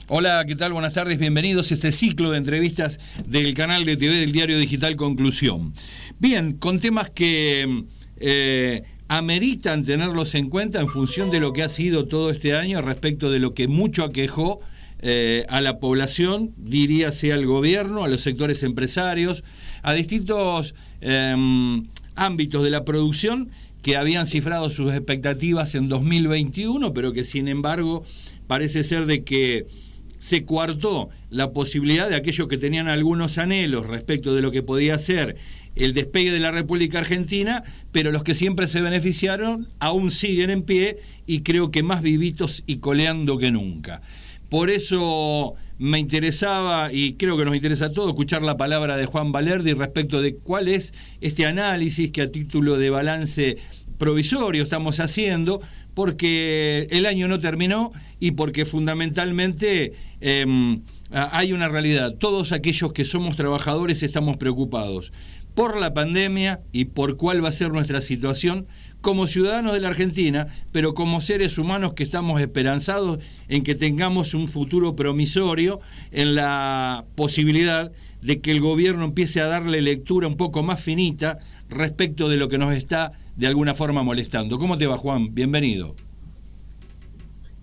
Hola, ¿qué tal? Buenas tardes, bienvenidos a este ciclo de entrevistas del canal de TV del diario digital Conclusión. Bien, con temas que ameritan tenerlos en cuenta en función de lo que ha sido todo este año respecto de lo que mucho aquejó a la población, diríase al gobierno, a los sectores empresarios, a distintos ámbitos de la producción que habían cifrado sus expectativas en 2021, pero que sin embargo parece ser de que se coartó la posibilidad de aquellos que tenían algunos anhelos respecto de lo que podía ser el despegue de la República Argentina, pero los que siempre se beneficiaron aún siguen en pie y creo que más vivitos y coleando que nunca. Por eso me interesaba, y creo que nos interesa a todos, escuchar la palabra de Juan Valerdi respecto de cuál es este análisis que a título de balance provisorio estamos haciendo, porque el año no terminó y porque fundamentalmente hay una realidad. Todos aquellos que somos trabajadores estamos preocupados por la pandemia y por cuál va a ser nuestra situación como ciudadanos de la Argentina, pero como seres humanos que estamos esperanzados en que tengamos un futuro promisorio, en la posibilidad de que el gobierno empiece a darle lectura un poco más finita respecto de lo que nos está de alguna forma molestando. ¿Cómo te va, Juan? Bienvenido.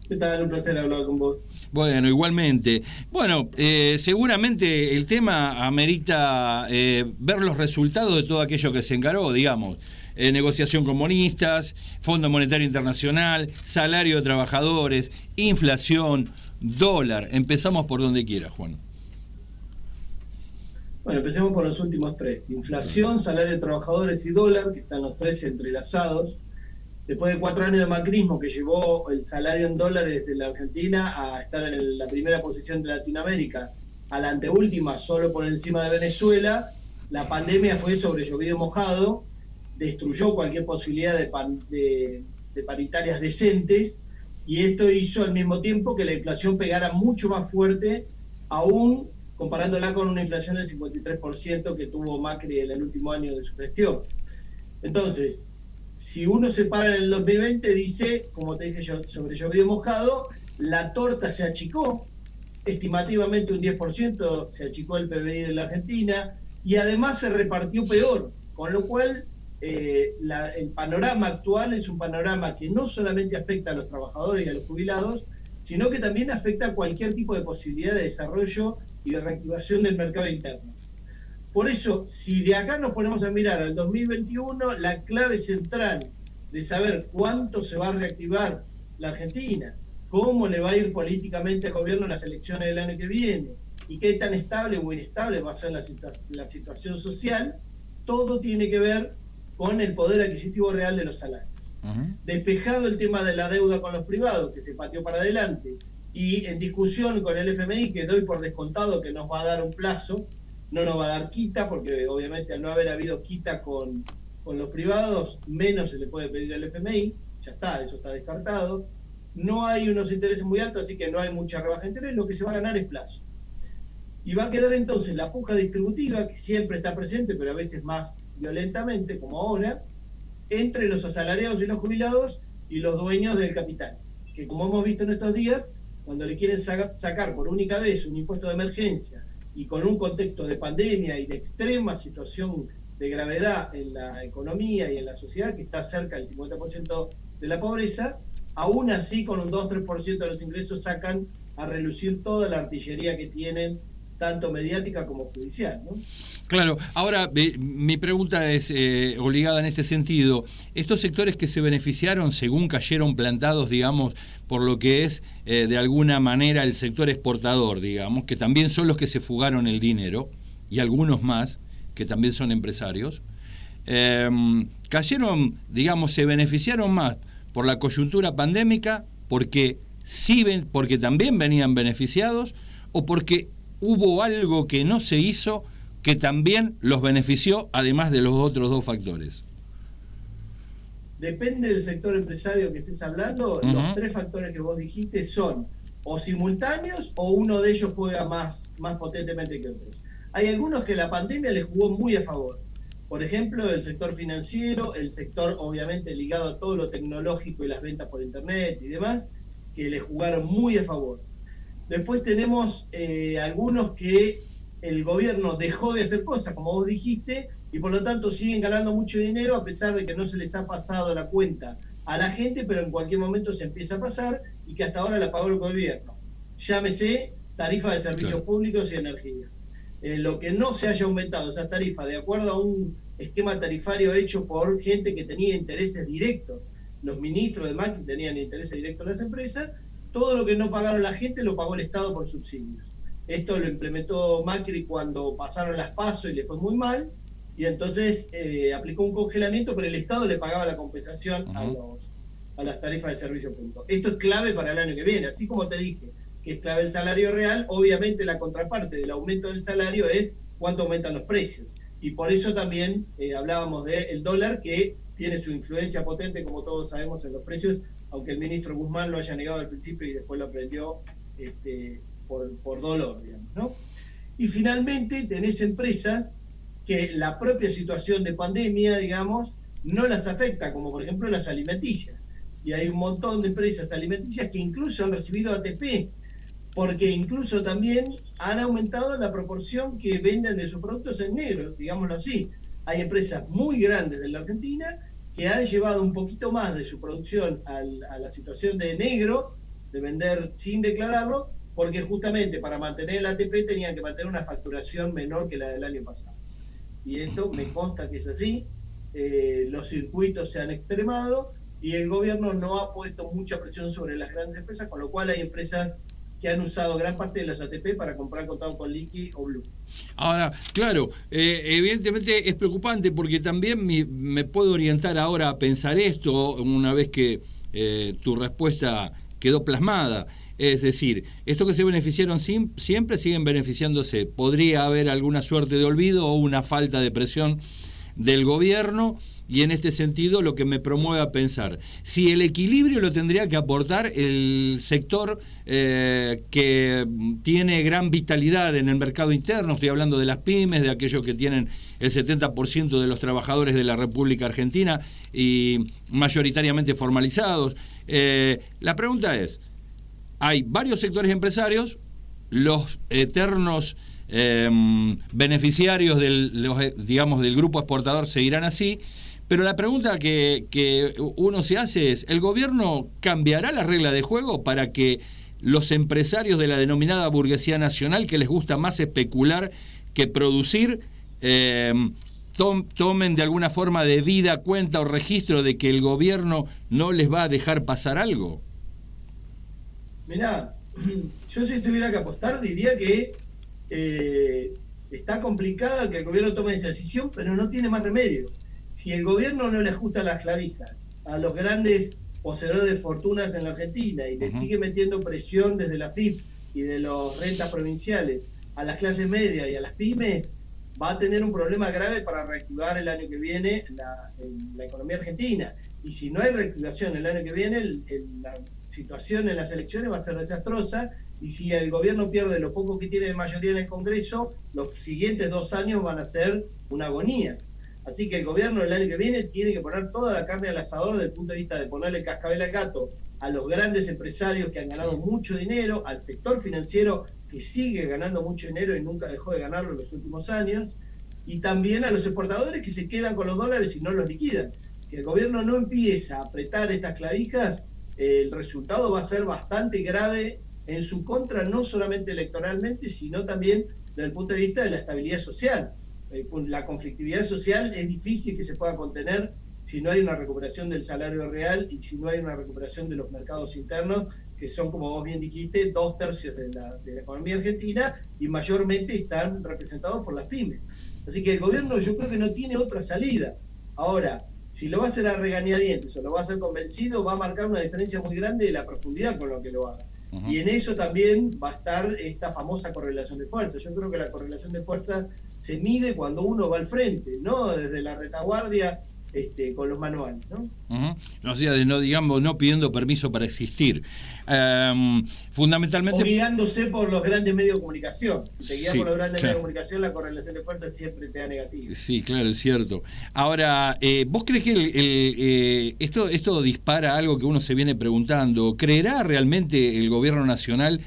¿Qué tal? Un placer hablar con vos. Bueno, igualmente. Bueno, seguramente el tema amerita ver los resultados de todo aquello que se encaró, digamos. Negociación con bonistas, Fondo Monetario Internacional, salario de trabajadores, inflación, dólar. Empezamos por donde quiera, Juan. Bueno, empecemos por los últimos tres. Inflación, salario de trabajadores y dólar, que están los tres entrelazados. Después de 4 años de macrismo que llevó el salario en dólares de la Argentina a estar en la primera posición de Latinoamérica, a la anteúltima solo por encima de Venezuela, la pandemia fue sobre llovido mojado, destruyó cualquier posibilidad de paritarias decentes, y esto hizo al mismo tiempo que la inflación pegara mucho más fuerte, aún comparándola con una inflación del 53% que tuvo Macri en el último año de su gestión. Entonces, si uno se para en el 2020, dice, como te dije yo, sobre llovido mojado, la torta se achicó, estimativamente un 10% se achicó el PBI de la Argentina, y además se repartió peor, con lo cual el panorama actual es un panorama que no solamente afecta a los trabajadores y a los jubilados, sino que también afecta a cualquier tipo de posibilidad de desarrollo y de reactivación del mercado interno. Por eso, si de acá nos ponemos a mirar al 2021, la clave central de saber cuánto se va a reactivar la Argentina, cómo le va a ir políticamente al gobierno en las elecciones del año que viene, y qué tan estable o inestable va a ser la situación social, todo tiene que ver con el poder adquisitivo real de los salarios. Despejado el tema de la deuda con los privados, que se pateó para adelante, y en discusión con el FMI, que doy por descontado que nos va a dar un plazo, no nos va a dar quita, porque obviamente al no haber habido quita con los privados, menos se le puede pedir al FMI, ya está, eso está descartado. No hay unos intereses muy altos, así que no hay mucha rebaja de interés, lo que se va a ganar es plazo. Y va a quedar entonces la puja distributiva, que siempre está presente, pero a veces más violentamente, como ahora, entre los asalariados y los jubilados y los dueños del capital, que como hemos visto en estos días, cuando le quieren sacar por única vez un impuesto de emergencia y con un contexto de pandemia y de extrema situación de gravedad en la economía y en la sociedad, que está cerca del 50% de la pobreza, aún así con un 2-3% de los ingresos sacan a relucir toda la artillería que tienen, tanto mediática como judicial, ¿no? Claro, ahora mi pregunta es obligada en este sentido. Estos sectores que se beneficiaron según cayeron plantados, digamos, por lo que es de alguna manera el sector exportador, digamos, que también son los que se fugaron el dinero, y algunos más, que también son empresarios, cayeron, digamos, se beneficiaron más por la coyuntura pandémica, porque también venían beneficiados, o porque hubo algo que no se hizo que también los benefició, además de los otros dos factores. Depende del sector empresario que estés hablando, los tres factores que vos dijiste son o simultáneos o uno de ellos juega más potentemente que otros. Hay algunos que la pandemia les jugó muy a favor. Por ejemplo, el sector financiero, el sector obviamente ligado a todo lo tecnológico y las ventas por internet y demás, que le jugaron muy a favor. Después tenemos algunos que el gobierno dejó de hacer cosas, como vos dijiste, y por lo tanto siguen ganando mucho dinero a pesar de que no se les ha pasado la cuenta a la gente, pero en cualquier momento se empieza a pasar y que hasta ahora la pagó el gobierno. Llámese tarifa de servicios públicos y energía. Lo que no se haya aumentado esas tarifas de acuerdo a un esquema tarifario hecho por gente que tenía intereses directos, los ministros de Macri tenían intereses directos en las empresas, todo lo que no pagaron la gente lo pagó el Estado por subsidios. Esto lo implementó Macri cuando pasaron las PASO y le fue muy mal, y entonces aplicó un congelamiento, pero el Estado le pagaba la compensación a las tarifas de servicio público. Esto es clave para el año que viene, así como te dije que es clave el salario real, obviamente la contraparte del aumento del salario es cuánto aumentan los precios. Y por eso también hablábamos del dólar, que tiene su influencia potente, como todos sabemos, en los precios, aunque el ministro Guzmán lo haya negado al principio y después lo aprendió por dolor, digamos, ¿no? Y finalmente tenés empresas que la propia situación de pandemia, digamos, no las afecta, como por ejemplo las alimenticias. Y hay un montón de empresas alimenticias que incluso han recibido ATP, porque incluso también han aumentado la proporción que venden de sus productos en negro, digámoslo así. Hay empresas muy grandes de la Argentina que han llevado un poquito más de su producción a la situación de negro, de vender sin declararlo, porque justamente para mantener el ATP tenían que mantener una facturación menor que la del año pasado. Y esto me consta que es así, los circuitos se han extremado y el gobierno no ha puesto mucha presión sobre las grandes empresas, con lo cual hay empresas que han usado gran parte de los ATP para comprar contado con liqui o blue. Ahora, claro, evidentemente es preocupante porque también me puedo orientar ahora a pensar esto una vez que tu respuesta quedó plasmada. Es decir, estos que se beneficiaron siempre siguen beneficiándose. Podría haber alguna suerte de olvido o una falta de presión del gobierno. Y en este sentido lo que me promueve a pensar, si el equilibrio lo tendría que aportar el sector que tiene gran vitalidad en el mercado interno, estoy hablando de las pymes, de aquellos que tienen el 70% de los trabajadores de la República Argentina y mayoritariamente formalizados. La pregunta es, hay varios sectores empresarios, los eternos beneficiarios del grupo exportador seguirán así. Pero la pregunta que uno se hace es, ¿el gobierno cambiará la regla de juego para que los empresarios de la denominada burguesía nacional, que les gusta más especular que producir, tomen de alguna forma debida cuenta o registro de que el gobierno no les va a dejar pasar algo? Mirá, yo si tuviera que apostar diría que está complicada que el gobierno tome esa decisión, pero no tiene más remedio. Si el gobierno no le ajusta las clavijas a los grandes poseedores de fortunas en la Argentina y le sigue metiendo presión desde la FIP y de las rentas provinciales a las clases medias y a las pymes, va a tener un problema grave para reactivar el año que viene la economía argentina. Y si no hay reactivación el año que viene, la situación en las elecciones va a ser desastrosa, y si el gobierno pierde lo poco que tiene de mayoría en el Congreso, los siguientes 2 años van a ser una agonía. Así que el gobierno el año que viene tiene que poner toda la carne al asador desde el punto de vista de ponerle cascabel al gato a los grandes empresarios que han ganado mucho dinero, al sector financiero que sigue ganando mucho dinero y nunca dejó de ganarlo en los últimos años, y también a los exportadores que se quedan con los dólares y no los liquidan. Si el gobierno no empieza a apretar estas clavijas, el resultado va a ser bastante grave en su contra, no solamente electoralmente, sino también desde el punto de vista de la estabilidad social. La conflictividad social es difícil que se pueda contener si no hay una recuperación del salario real y si no hay una recuperación de los mercados internos, que son, como vos bien dijiste, 2/3 de la economía argentina y mayormente están representados por las pymes. Así que el gobierno yo creo que no tiene otra salida. Ahora, si lo va a hacer a regañadientes o lo va a hacer convencido, va a marcar una diferencia muy grande de la profundidad con lo que lo haga. Y en eso también va a estar esta famosa correlación de fuerza. Yo creo que la correlación de fuerza se mide cuando uno va al frente, no desde la retaguardia con los manuales, ¿no? O sea, no pidiendo permiso para existir. Fundamentalmente... O guiándose por los grandes medios de comunicación. Si te guías por los grandes medios de comunicación, la correlación de fuerza siempre te da negativa. Sí, claro, es cierto. Ahora, ¿vos crees que esto dispara algo que uno se viene preguntando? ¿Creerá realmente el gobierno nacional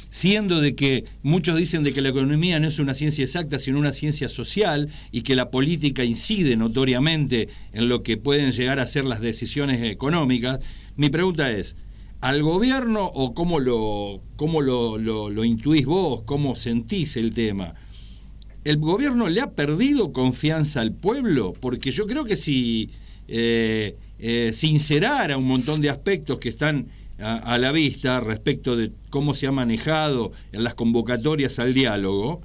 siendo de que muchos dicen de que la economía no es una ciencia exacta, sino una ciencia social, y que la política incide notoriamente en lo que pueden llegar a ser las decisiones económicas. Mi pregunta es, ¿al gobierno, o cómo lo intuís vos, cómo sentís el tema? ¿El gobierno le ha perdido confianza al pueblo? Porque yo creo que si sincerara un montón de aspectos que están a la vista respecto de cómo se ha manejado en las convocatorias al diálogo,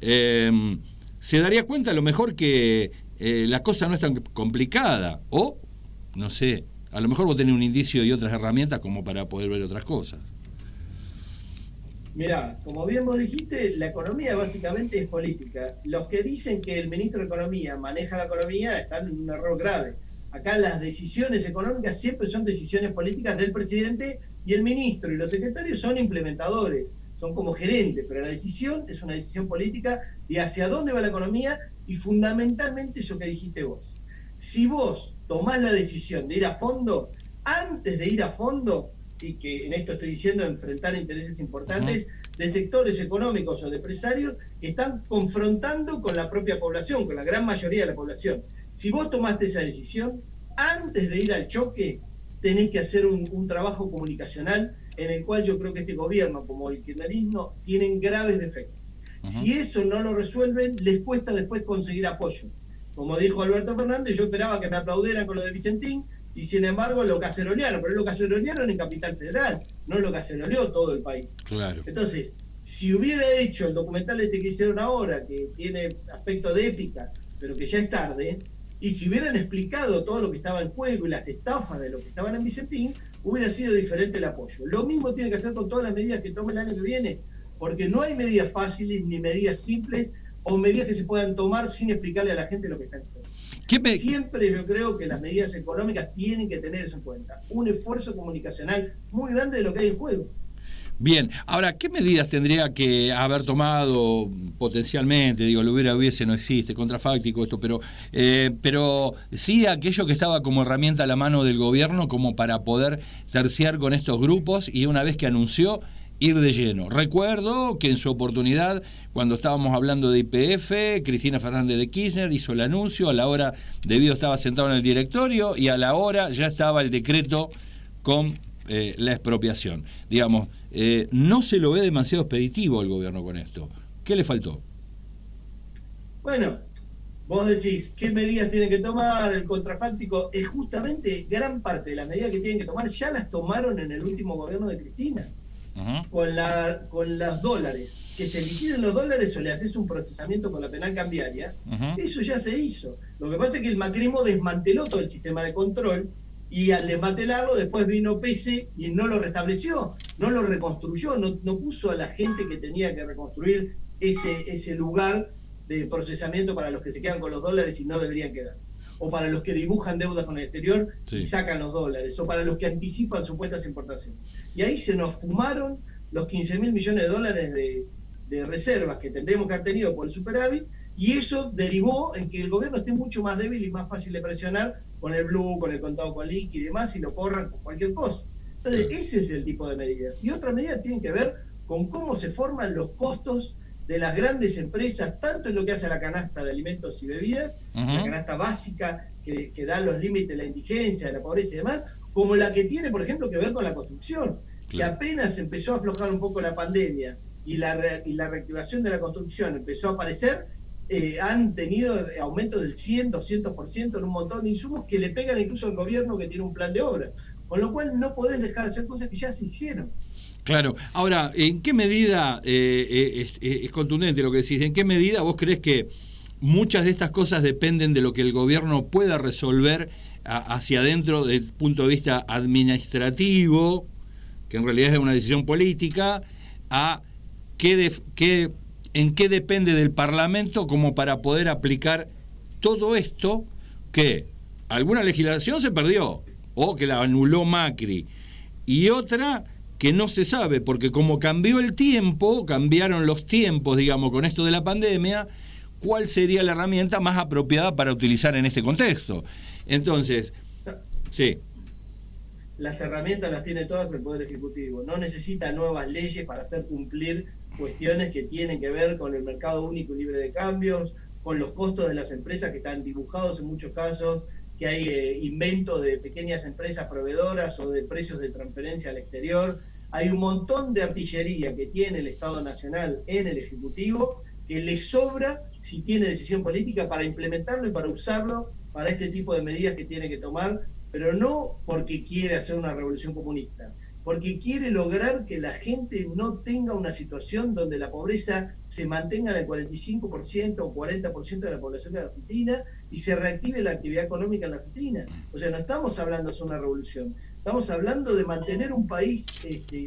se daría cuenta a lo mejor que la cosa no es tan complicada, o, no sé, a lo mejor vos tenés un indicio y otras herramientas como para poder ver otras cosas. Mirá, como bien vos dijiste, la economía básicamente es política. Los que dicen que el ministro de Economía maneja la economía están en un error grave. Acá las decisiones económicas siempre son decisiones políticas del presidente, y el ministro y los secretarios son implementadores, son como gerentes, pero la decisión es una decisión política de hacia dónde va la economía, y fundamentalmente eso que dijiste vos. Si vos tomás la decisión de ir a fondo, antes de ir a fondo, y que en esto estoy diciendo enfrentar intereses importantes de sectores económicos o de empresarios que están confrontando con la propia población, con la gran mayoría de la población. Si vos tomaste esa decisión, antes de ir al choque, tenés que hacer un trabajo comunicacional en el cual yo creo que este gobierno, como el kirchnerismo, tienen graves defectos. Si eso no lo resuelven, les cuesta después conseguir apoyo. Como dijo Alberto Fernández, yo esperaba que me aplaudieran con lo de Vicentín, y sin embargo lo cacerolearon, pero lo cacerolearon en Capital Federal, no lo caceroleó todo el país. Claro. Entonces, si hubiera hecho el documental que hicieron ahora, que tiene aspecto de épica, pero que ya es tarde, y si hubieran explicado todo lo que estaba en juego y las estafas de lo que estaban en Vicentín, hubiera sido diferente el apoyo. Lo mismo tiene que hacer con todas las medidas que tome el año que viene, porque no hay medidas fáciles ni medidas simples o medidas que se puedan tomar sin explicarle a la gente lo que está en juego. Siempre yo creo que las medidas económicas tienen que tener eso en cuenta. Un esfuerzo comunicacional muy grande de lo que hay en juego. Bien, ahora, ¿qué medidas tendría que haber tomado potencialmente? Digo, lo hubiese, no existe, contrafáctico esto, pero sí aquello que estaba como herramienta a la mano del gobierno como para poder terciar con estos grupos, y una vez que anunció, ir de lleno. Recuerdo que en su oportunidad, cuando estábamos hablando de YPF, Cristina Fernández de Kirchner hizo el anuncio, a la hora debido estaba sentado en el directorio, y a la hora ya estaba el decreto con la expropiación. Digamos, no se lo ve demasiado expeditivo el gobierno con esto. ¿Qué le faltó? Bueno, vos decís, ¿qué medidas tienen que tomar? El contrafáctico es justamente gran parte de las medidas que tienen que tomar, ya las tomaron en el último gobierno de Cristina. Con los dólares, que se liquiden los dólares o le haces un procesamiento con la penal cambiaria, eso ya se hizo. Lo que pasa es que el macrismo desmanteló todo el sistema de control, y al desmantelarlo después vino Pese y no lo restableció, no lo reconstruyó, no puso a la gente que tenía que reconstruir ese lugar de procesamiento para los que se quedan con los dólares y no deberían quedarse, o para los que dibujan deudas con el exterior y sacan los dólares, o para los que anticipan supuestas importaciones. Y ahí se nos fumaron los 15.000 millones de dólares de reservas que tendremos que haber tenido por el superávit, y eso derivó en que el gobierno esté mucho más débil y más fácil de presionar con el blue, con el contado con liqui y demás, y lo corran con cualquier cosa. Entonces, ese es el tipo de medidas. Y otras medidas tienen que ver con cómo se forman los costos de las grandes empresas, tanto en lo que hace a la canasta de alimentos y bebidas, la canasta básica que da los límites de la indigencia, de la pobreza y demás, como la que tiene, por ejemplo, que ver con la construcción, que apenas empezó a aflojar un poco la pandemia y la reactivación de la construcción empezó a aparecer, han tenido aumentos del 100, 200% en un montón de insumos que le pegan incluso al gobierno que tiene un plan de obra. Con lo cual no podés dejar de hacer cosas que ya se hicieron. Claro. Ahora, ¿en qué medida es contundente lo que decís? ¿En qué medida vos creés que muchas de estas cosas dependen de lo que el gobierno pueda resolver hacia adentro desde el punto de vista administrativo, que en realidad es una decisión política, a en qué depende del Parlamento como para poder aplicar todo esto, que alguna legislación se perdió o que la anuló Macri, y otra que no se sabe, porque como cambió el tiempo, cambiaron los tiempos, digamos, con esto de la pandemia, ¿cuál sería la herramienta más apropiada para utilizar en este contexto? Entonces, sí. las herramientas las tiene todas el Poder Ejecutivo. No necesita nuevas leyes para hacer cumplir cuestiones que tienen que ver con el mercado único y libre de cambios, con los costos de las empresas que están dibujados en muchos casos, que hay invento de pequeñas empresas proveedoras o de precios de transferencia al exterior. Hay un montón de artillería que tiene el Estado Nacional en el Ejecutivo que le sobra, si tiene decisión política, para implementarlo y para usarlo para este tipo de medidas que tiene que tomar, pero no porque quiere hacer una revolución comunista, porque quiere lograr que la gente no tenga una situación donde la pobreza se mantenga en el 45% o 40% de la población de la Argentina y se reactive la actividad económica en la Argentina. O sea, no estamos hablando de una revolución, estamos hablando de mantener un país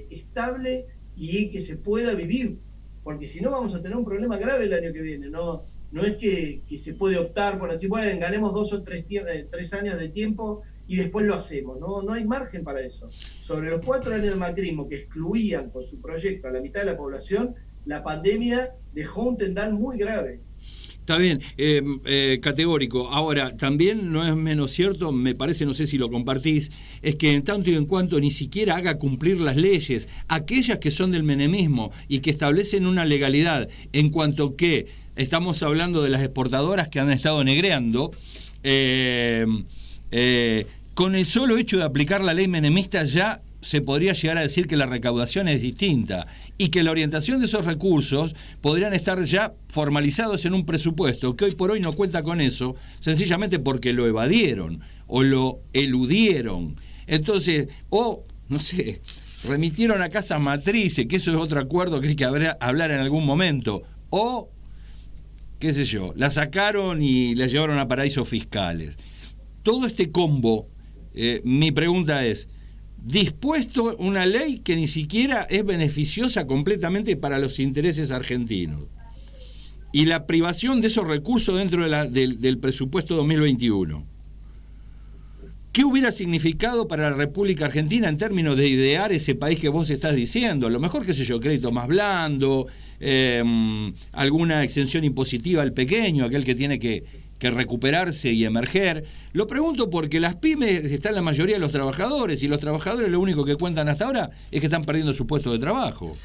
estable y que se pueda vivir, porque si no vamos a tener un problema grave el año que viene. No es que se puede optar por así, bueno, ganemos 2 o 3 años de tiempo y después lo hacemos. No hay margen para eso. Sobre los 4 años de macrismo que excluían con su proyecto a la mitad de la población, la pandemia dejó un tendal muy grave. Está bien, categórico. Ahora, también no es menos cierto, me parece, no sé si lo compartís, es que en tanto y en cuanto ni siquiera haga cumplir las leyes, aquellas que son del menemismo y que establecen una legalidad, en cuanto que estamos hablando de las exportadoras que han estado negreando, con el solo hecho de aplicar la ley menemista ya se podría llegar a decir que la recaudación es distinta y que la orientación de esos recursos podrían estar ya formalizados en un presupuesto que hoy por hoy no cuenta con eso, sencillamente porque lo evadieron o lo eludieron. Entonces, o, no sé, remitieron a casas matrices, que eso es otro acuerdo que hay que hablar en algún momento, o, qué sé yo, la sacaron y la llevaron a paraísos fiscales. Todo este combo, mi pregunta es, dispuesto una ley que ni siquiera es beneficiosa completamente para los intereses argentinos y la privación de esos recursos dentro del presupuesto 2021. ¿Qué hubiera significado para la República Argentina en términos de idear ese país que vos estás diciendo? A lo mejor, qué sé yo, crédito más blando, alguna exención impositiva al pequeño, aquel que tiene que recuperarse y emerger. Lo pregunto porque las pymes están la mayoría de los trabajadores y los trabajadores lo único que cuentan hasta ahora es que están perdiendo su puesto de trabajo.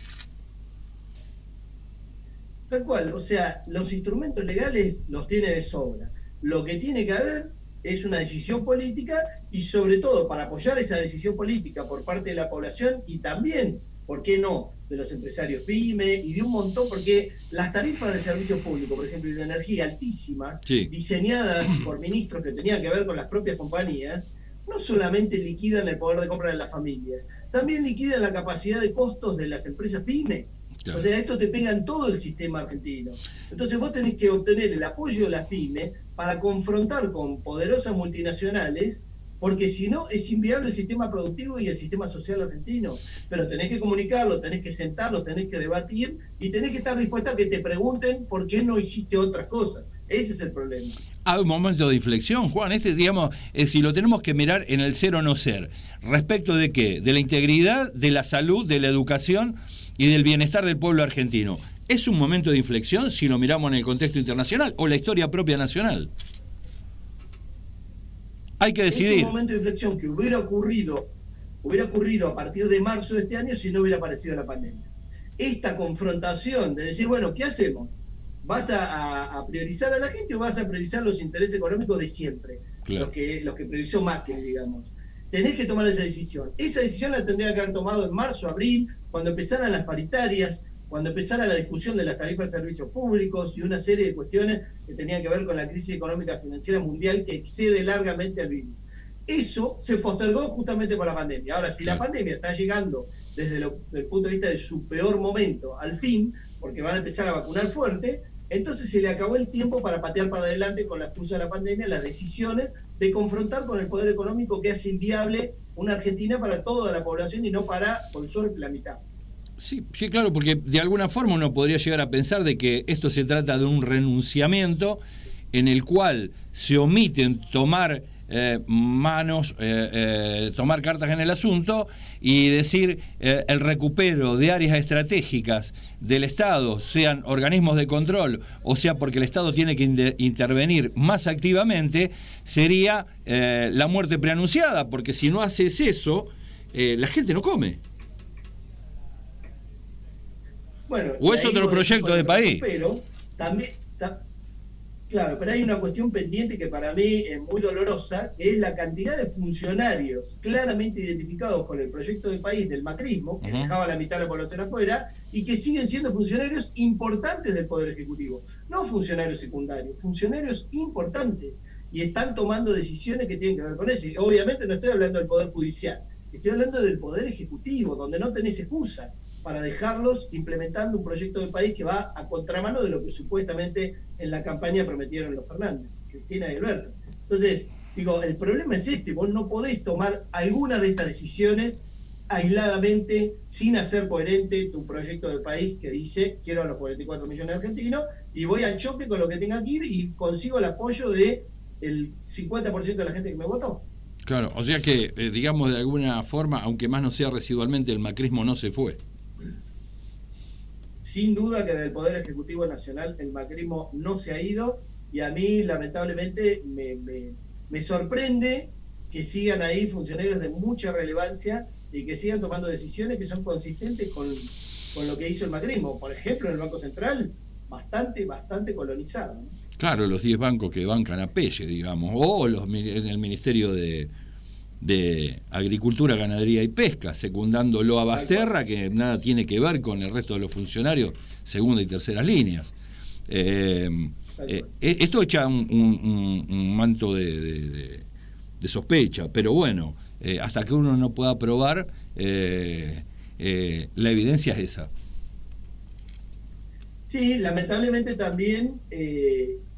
Tal cual, o sea, los instrumentos legales los tiene de sobra. Lo que tiene que haber es una decisión política y sobre todo para apoyar esa decisión política por parte de la población y también, ¿por qué no?, de los empresarios pyme y de un montón, porque las tarifas de servicios públicos, por ejemplo, y de energía altísimas, sí, diseñadas por ministros que tenían que ver con las propias compañías, no solamente liquidan el poder de compra de las familias, también liquidan la capacidad de costos de las empresas pyme. Claro. O sea, esto te pega en todo el sistema argentino. Entonces vos tenés que obtener el apoyo de las pymes para confrontar con poderosas multinacionales, porque si no es inviable el sistema productivo y el sistema social argentino. Pero tenés que comunicarlo, tenés que sentarlo, tenés que debatir y tenés que estar dispuesto a que te pregunten por qué no hiciste otras cosas. Ese es el problema. Hay un momento de inflexión, Juan, digamos, si lo tenemos que mirar en el ser o no ser, ¿respecto de qué? De la integridad, de la salud, de la educación y del bienestar del pueblo argentino. ¿Es un momento de inflexión si lo miramos en el contexto internacional o la historia propia nacional? Hay que decidir. Es un momento de inflexión que hubiera ocurrido a partir de marzo de este año si no hubiera aparecido la pandemia. Esta confrontación de decir, bueno, ¿qué hacemos? ¿Vas a priorizar a la gente o vas a priorizar los intereses económicos de siempre? Claro. Los que priorizó Macri, digamos. Tenés que tomar esa decisión. Esa decisión la tendría que haber tomado en marzo, abril, cuando empezaran las paritarias, cuando empezara la discusión de las tarifas de servicios públicos y una serie de cuestiones que tenían que ver con la crisis económica financiera mundial que excede largamente al virus. Eso se postergó justamente por la pandemia. Ahora, si la pandemia está llegando desde el punto de vista de su peor momento al fin, porque van a empezar a vacunar fuerte, entonces se le acabó el tiempo para patear para adelante con la excusa de la pandemia las decisiones de confrontar con el poder económico que hace inviable una Argentina para toda la población y no para, por suerte, la mitad. Sí, claro, porque de alguna forma uno podría llegar a pensar de que esto se trata de un renunciamiento en el cual se omiten tomar tomar cartas en el asunto y decir el recupero de áreas estratégicas del Estado, sean organismos de control o sea porque el Estado tiene que intervenir más activamente, sería la muerte preanunciada, porque si no haces eso, la gente no come. Bueno, o es otro proyecto de país. Pero también, claro, pero hay una cuestión pendiente que para mí es muy dolorosa, que es la cantidad de funcionarios claramente identificados con el proyecto de país del macrismo, que dejaba la mitad de la población afuera, y que siguen siendo funcionarios importantes del Poder Ejecutivo. No funcionarios secundarios, funcionarios importantes. Y están tomando decisiones que tienen que ver con eso. Y obviamente no estoy hablando del Poder Judicial, estoy hablando del Poder Ejecutivo, donde no tenés excusa para dejarlos implementando un proyecto de país que va a contramano de lo que supuestamente en la campaña prometieron los Fernández, Cristina y Alberto. Entonces, digo, el problema es vos no podés tomar alguna de estas decisiones aisladamente, sin hacer coherente tu proyecto de país que dice, quiero a los 44 millones de argentinos, y voy al choque con lo que tenga que ir y consigo el apoyo de el 50% de la gente que me votó. Claro, o sea que, digamos, de alguna forma, aunque más no sea residualmente, el macrismo no se fue. Sin duda que del Poder Ejecutivo Nacional el macrismo no se ha ido, y a mí lamentablemente me sorprende que sigan ahí funcionarios de mucha relevancia y que sigan tomando decisiones que son consistentes con lo que hizo el macrismo. Por ejemplo, en el Banco Central, bastante colonizado, ¿no? Claro, los 10 bancos que bancan a Pelle, digamos, o en el Ministerio de Agricultura, Ganadería y Pesca, secundándolo a Basterra, que nada tiene que ver con el resto de los funcionarios, segunda y terceras líneas. Esto echa un manto de sospecha, pero bueno, hasta que uno no pueda probar, la evidencia es esa. Sí, lamentablemente también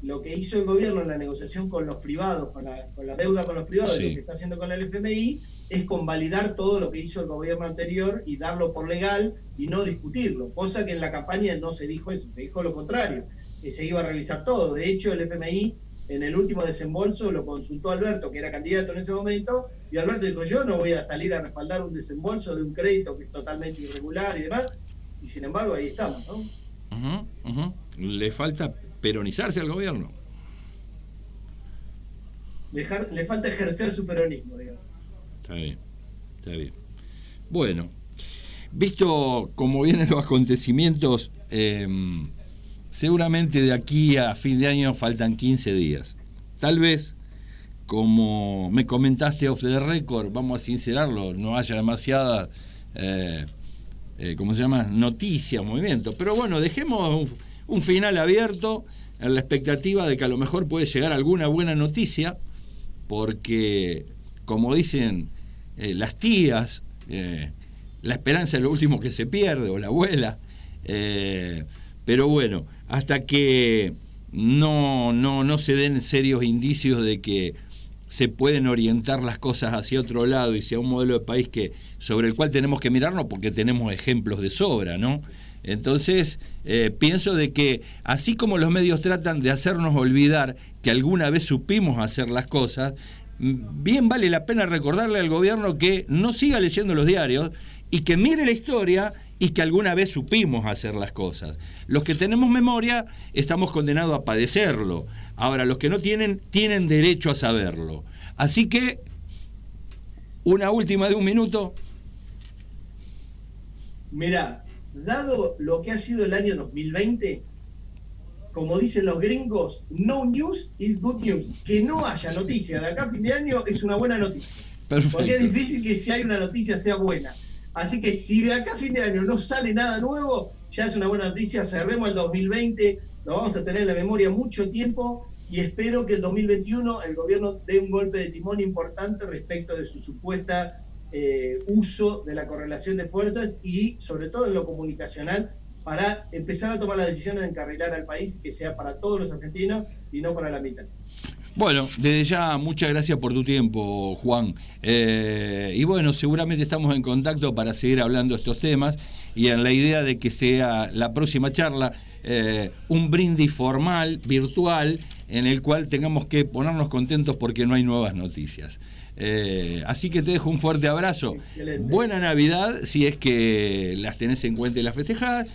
lo que hizo el gobierno en la negociación con los privados, con la deuda con los privados, sí, lo que está haciendo con el FMI, es convalidar todo lo que hizo el gobierno anterior y darlo por legal y no discutirlo, cosa que en la campaña no se dijo eso, se dijo lo contrario, que se iba a realizar todo. De hecho, el FMI en el último desembolso lo consultó a Alberto, que era candidato en ese momento, y Alberto dijo, yo no voy a salir a respaldar un desembolso de un crédito que es totalmente irregular y demás, y sin embargo ahí estamos, ¿no? Le falta peronizarse al gobierno. Le falta ejercer su peronismo, digamos. Está bien. Bueno, visto cómo vienen los acontecimientos, seguramente de aquí a fin de año faltan 15 días. Tal vez, como me comentaste off the record, vamos a sincerarlo, no haya demasiada noticia, movimiento. Pero bueno, dejemos un final abierto en la expectativa de que a lo mejor puede llegar alguna buena noticia, porque, como dicen las tías, la esperanza es lo último que se pierde, o la abuela. Pero bueno, hasta que no se den serios indicios de que se pueden orientar las cosas hacia otro lado y hacia un modelo de país sobre el cual tenemos que mirarnos, porque tenemos ejemplos de sobra, ¿no? Entonces, pienso de que así como los medios tratan de hacernos olvidar que alguna vez supimos hacer las cosas, bien vale la pena recordarle al gobierno que no siga leyendo los diarios y que mire la historia y que alguna vez supimos hacer las cosas. Los que tenemos memoria estamos condenados a padecerlo. Ahora, los que no tienen derecho a saberlo. Así que, una última de un minuto. Mirá, dado lo que ha sido el año 2020, como dicen los gringos, no news is good news. Que no haya noticia de acá a fin de año es una buena noticia. Perfecto. Porque es difícil que si hay una noticia sea buena. Así que si de acá a fin de año no sale nada nuevo, ya es una buena noticia. Cerremos el 2020, lo vamos a tener en la memoria mucho tiempo, y espero que el 2021 el gobierno dé un golpe de timón importante respecto de su supuesta uso de la correlación de fuerzas y sobre todo en lo comunicacional, para empezar a tomar las decisiones de encarrilar al país, que sea para todos los argentinos y no para la mitad. Bueno, desde ya muchas gracias por tu tiempo, Juan. Y bueno, seguramente estamos en contacto para seguir hablando de estos temas, y en la idea de que sea la próxima charla un brindis formal, virtual, en el cual tengamos que ponernos contentos porque no hay nuevas noticias. Así que te dejo un fuerte abrazo. Excelente. Buena Navidad si es que las tenés en cuenta y las festejás.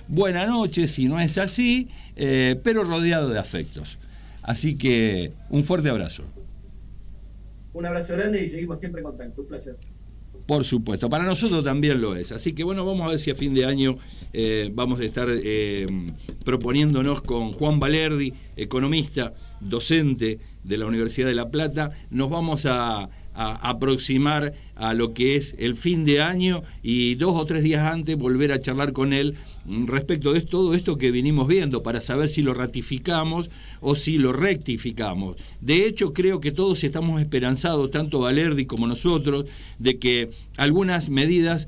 Buena noche si no es así, pero rodeado de afectos. Así que un fuerte abrazo. Un abrazo grande y seguimos siempre en contacto. Un placer. Por supuesto, para nosotros también lo es. Así que bueno, vamos a ver si a fin de año vamos a estar proponiéndonos con Juan Valerdi, economista, docente de la Universidad de La Plata. Nos vamos a aproximar a lo que es el fin de año y 2 o 3 días antes volver a charlar con él respecto de todo esto que venimos viendo para saber si lo ratificamos o si lo rectificamos. De hecho, creo que todos estamos esperanzados, tanto Valerdi como nosotros, de que algunas medidas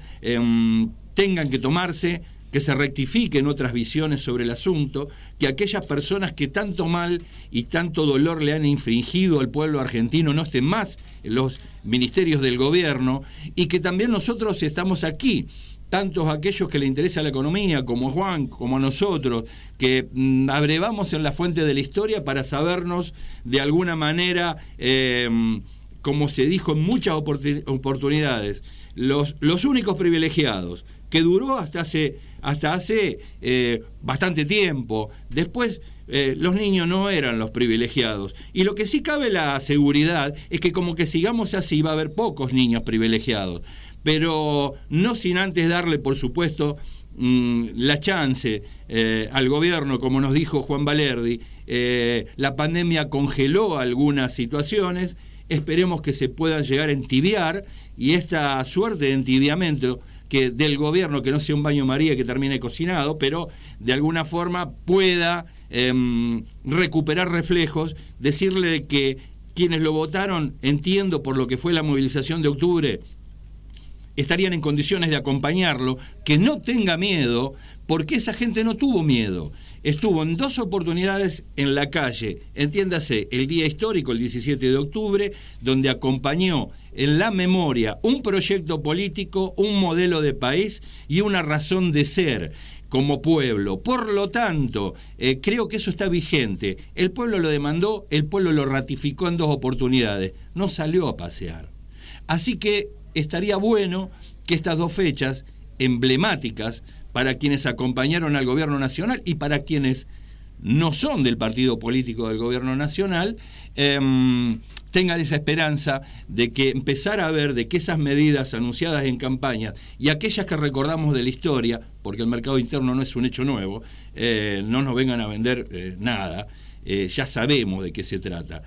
tengan que tomarse, que se rectifiquen otras visiones sobre el asunto, que aquellas personas que tanto mal y tanto dolor le han infringido al pueblo argentino no estén más en los ministerios del gobierno, y que también nosotros estamos aquí, tantos aquellos que le interesa la economía, como Juan, como a nosotros, que abrevamos en la fuente de la historia para sabernos de alguna manera, como se dijo en muchas oportunidades, los únicos privilegiados, que duró hasta hace bastante tiempo. Después los niños no eran los privilegiados. Y lo que sí cabe la seguridad es que como que sigamos así va a haber pocos niños privilegiados. Pero no sin antes darle, por supuesto, la chance al gobierno, como nos dijo Juan Valerdi. La pandemia congeló algunas situaciones. Esperemos que se puedan llegar a entibiar, y esta suerte de entibiamiento que del gobierno, que no sea un baño María que termine cocinado, pero de alguna forma pueda recuperar reflejos, decirle que quienes lo votaron, entiendo por lo que fue la movilización de octubre, estarían en condiciones de acompañarlo, que no tenga miedo, porque esa gente no tuvo miedo. Estuvo en 2 oportunidades en la calle, entiéndase, el día histórico, el 17 de octubre, donde acompañó en la memoria un proyecto político, un modelo de país y una razón de ser como pueblo. Por lo tanto, creo que eso está vigente. El pueblo lo demandó, el pueblo lo ratificó en 2 oportunidades, no salió a pasear. Así que estaría bueno que estas 2 fechas emblemáticas para quienes acompañaron al gobierno nacional y para quienes no son del partido político del gobierno nacional, tengan esa esperanza de que empezar a ver de que esas medidas anunciadas en campaña y aquellas que recordamos de la historia, porque el mercado interno no es un hecho nuevo, no nos vengan a vender nada, ya sabemos de qué se trata,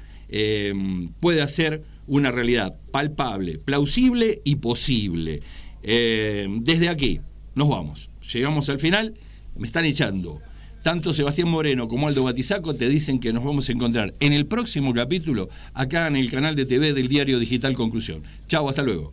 puede ser una realidad palpable, plausible y posible. Desde aquí nos vamos, llegamos al final, me están echando. Tanto Sebastián Moreno como Aldo Batizaco te dicen que nos vamos a encontrar en el próximo capítulo acá en el canal de TV del Diario Digital Conclusión. Chau, hasta luego.